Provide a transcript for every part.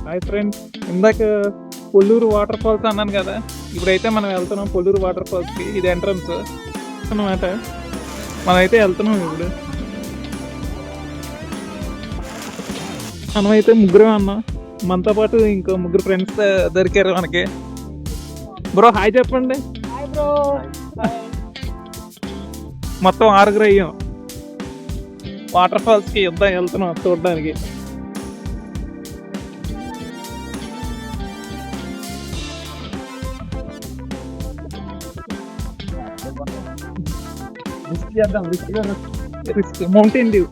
Hi friends, ఇందాక Polluru water falls అన్నాను కదా. ఇప్పుడైతే మనం వెళ్తున్నాం పొల్లూరు వాటర్ ఫాల్స్కి. ఇది ఎంట్రన్స్ అన్నమాట. మనమైతే వెళ్తున్నాం ఇప్పుడు. మనమైతే ముగ్గురు అన్నాం. మనతో పాటు ఇంకో ముగ్గురు ఫ్రెండ్స్ దొరికారు మనకి. బ్రో హాయ్ చెప్పండి. మొత్తం 6 అయ్యాం. వాటర్ ఫాల్స్కి వెళ్తున్నాం చూడడానికి. Mountain dew.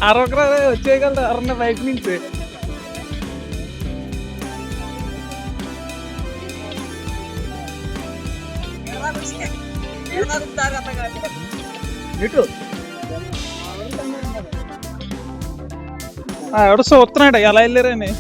అరొకరా వచ్చేయగలరు అరన్న బైక్ నుంచి. ఎవడో చూస్తున్నాడు ఎలా వెళ్ళారని.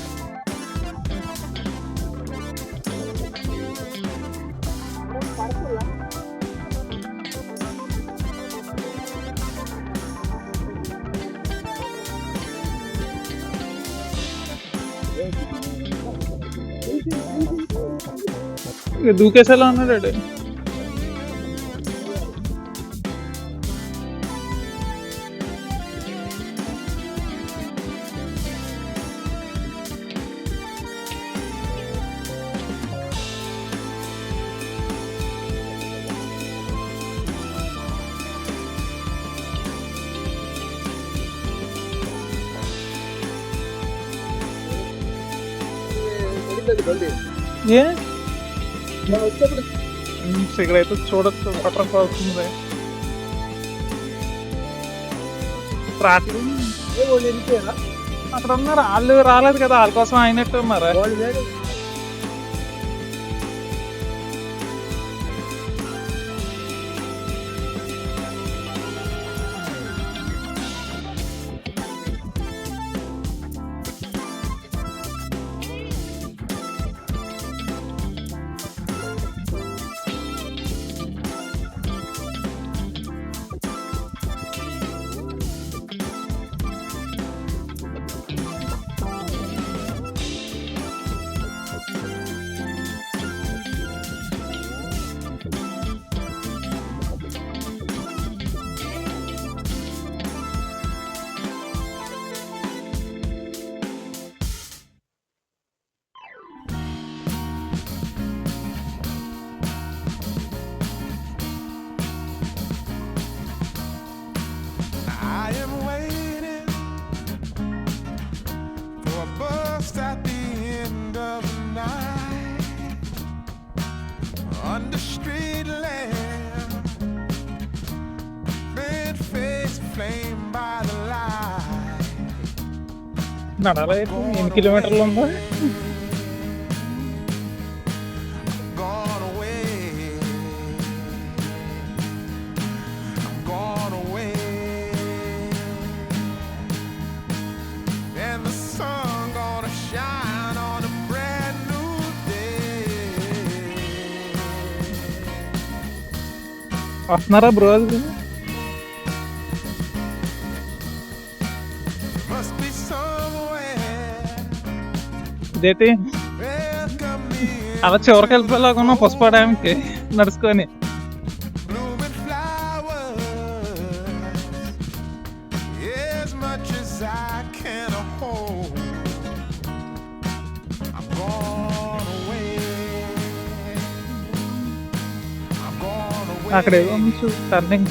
దూకేసేలా ఉన్నాడు. ఇక్కడైతే చూడొచ్చు వాటర్ ఫాల్స్ ఉంది. అక్కడ ఉన్నారు వాళ్ళు, రాలేదు కదా, వాళ్ళ కోసం అయినట్టు ఉన్నారా. నడాలి. ఎన్ని కిలోమీటర్లు ఉందో. వస్తున్నారా బ్రో? ఇదేంటి అలా చివరికి వెళ్ళిపోయేలాగా పుష్ప డ్యామ్కి నడుచుకొని. అక్కడ ఏదో టర్నింగ్.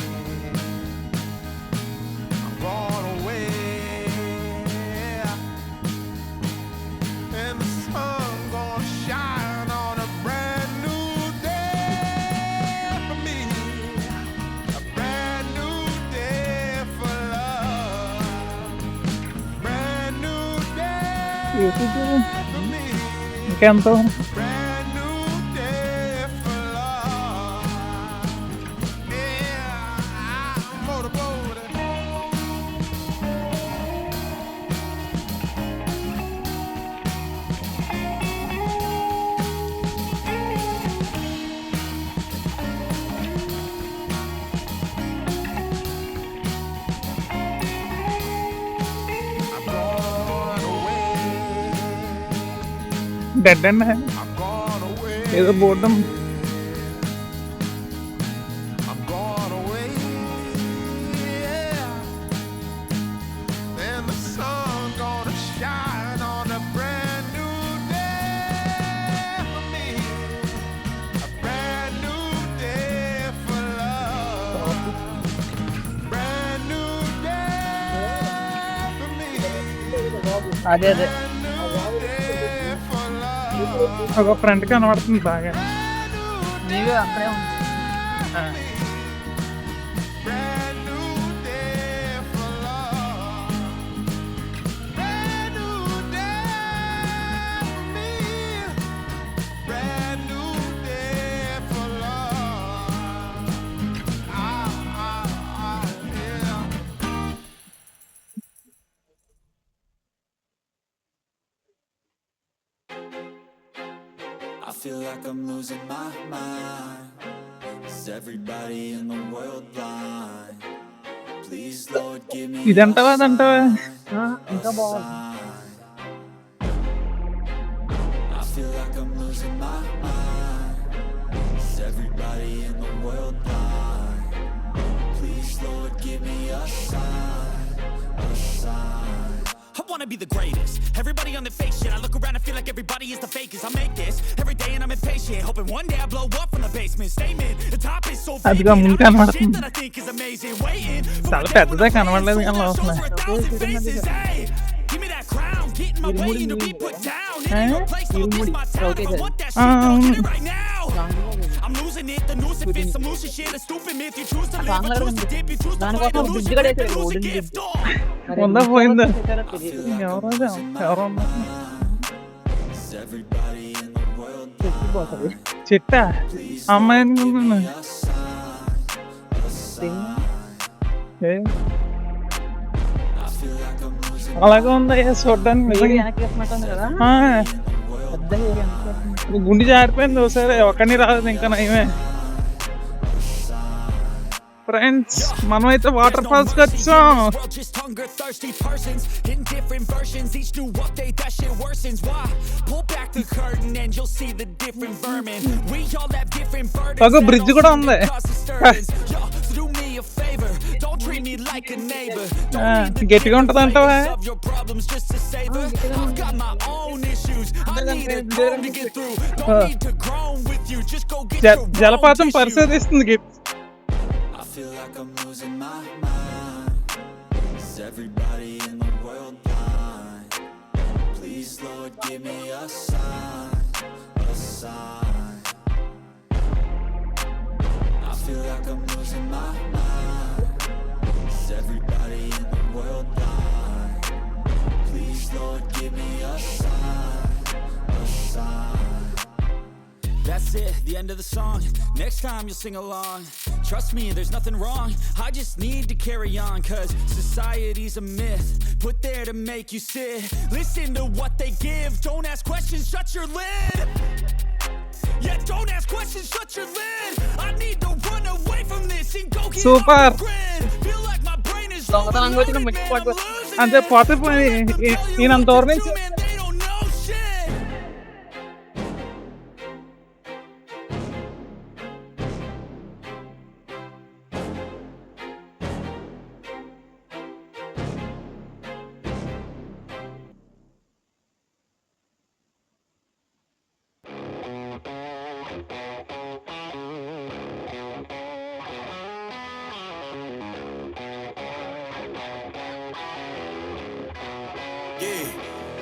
ఇంకెంతో డెడ్ అండ్ ఏదో బోర్డం. అదే ఒక ఫ్రంట్ కనబడుతుంది బాగా. నీవే అక్కడే ఉంది. I feel like I'm losing my mind. Is everybody in the world blind? Please Lord give me ఇదంటావా అదంటావా? ఇంకా బాగుంది. I feel like I'm losing my mind. Is everybody in the world blind? Please Lord give me a sign, a sign. I wanna be the greatest. Everybody on the fake shit. I look around and feel like everybody is the fakest. I make this every day and I'm impatient, hoping one day I blow up from the basement. Statement, the top is so fake. అదిగా ముందు కనబడుతుంది. That I think is amazing. Waiting. చాలా పెద్దదే కనబడలేదు కానీ లోపల. Give me that crown, get in my way and to be put down. In your place, I'll kiss my town. If I want that shit, I'll get it right now. I'm losing it, the noose it fits, I'm losing shit, a stupid myth. You choose to live, or choose to dip, you choose to fight, or lose your grip, lose your gift. ఉందా పోయిందా? ఎవరో చెట్టా అమ్మాయి అలాగే ఉందా చూడ్డానికి. గుండె జారిపోయింది ఒకసారి, ఒక్కడిని రాలేదు ఇంకా నయమే. ఫ్రెండ్స్ మనమైతే వాటర్ ఫాల్స్ కి వచ్చాం. ఒక బ్రిడ్జ్ కూడా ఉంది. గట్టిగా ఉంటది అంటావా? జలపాతం పరిశోధిస్తుంది. I feel like I'm losing my mind. Is everybody in the world blind? Please Lord give me a sign, a sign. I feel like I'm losing my mind. Is everybody in the world blind? Please Lord give me a sign, a sign. That's it, the end of the song. Next time you'll sing along. Trust me, there's nothing wrong. I just need to carry on, cause society's a myth put there to make you sit. Listen to what they give. Don't ask questions, shut your lid. Yeah, don't ask questions, shut your lid. I need to run away from this and go get Super. off the grid. Feel like my brain is overloaded, man, I'm losing అంతే it. పోతే ఈయనంత దూరం Man, నుంచి they don't know shit.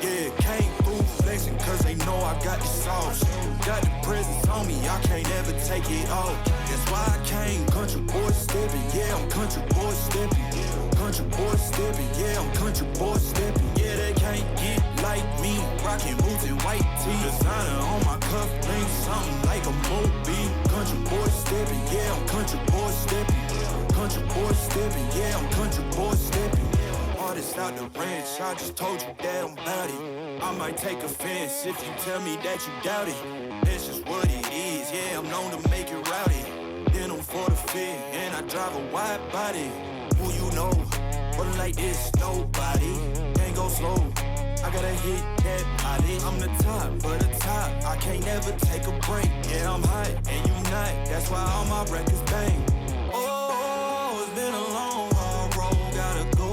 Yeah, came through flexing cause they know I got the sauce. Got the presents on me, I can't ever take it off. That's why I came country boy stepping, yeah, I'm country boy stepping. Country boy stepping, yeah, I'm country boy stepping. Yeah, they can't get like me, rocking boots and white tee. Designer on my cuff, link something like a movie. Country boy stepping, yeah, I'm country boy stepping. Country boy stepping, yeah, I'm country boy stepping. Artist out the ranch, I just told you that I'm bout it. I might take offense if you tell me that you doubt it. That's just what it is, yeah, I'm known to make it rowdy. Then I'm for the fit, and I drive a wide body. Who you know, but like this, nobody. Can't go slow, I I gotta hit that body. I'm the top of the top. I can't never take a break. Yeah, I'm hot and you not. That's why all my records bang. Oh, it's been a long